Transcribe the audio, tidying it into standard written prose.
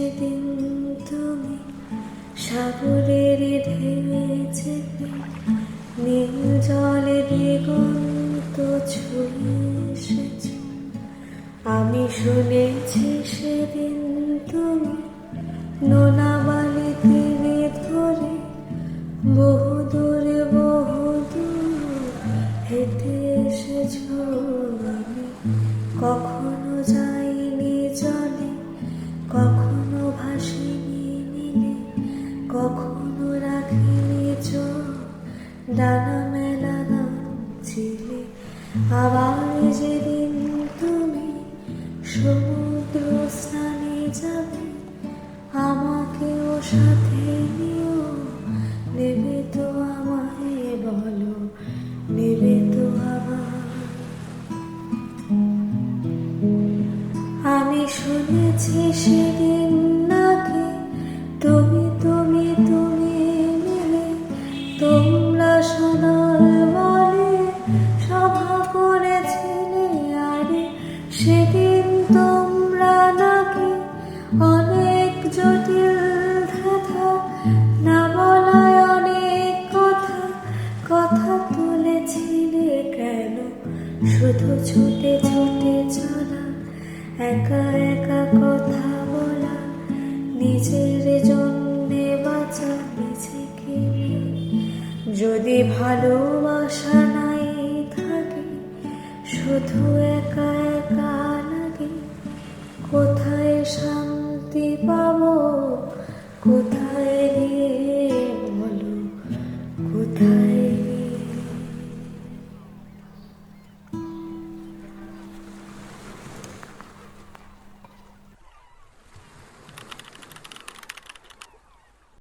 সেদিন তুমি সাগরের ঢেউয়ে চেপে নীল জলে দিগন্ত ছুঁয়ে এসেছ। আমি শুনেছি সেদিন তুমি নোনা বালি তীরে ধরে বহুদূর হেঁটে এসেছ। আমি কখনো যাইনি জলে, কখনো ভাসিনি নীলে, কখনো রাখিনি চোখ ডানা মেলা ছিলে। আবার যেদিন তুমি সমুদ্র স্নানে যাবে, আমাকেও সাথে নিও। নেবে তো আমায় বলো, নেবে তো আবার? আমি শুনেছি সেদিন নাকি তুমি মিলে তোমরা সদল বলে সভা করেছিলে। আরে সেদিন তোমরা নাকি অনেক জটিল ধাঁধা, না বলায় অনেক কথা তুলেছিলে। কেন শুধু ছুটে ছুটে চলা, একা একা কথা বলা, নিজের জন্যে বাঁচা নিজেকে নিয়ে? যদি ভালোবাসা নাই থাকে, শুধু একা একা লাগে, কোথায় শান্তি পাবো, কোথায়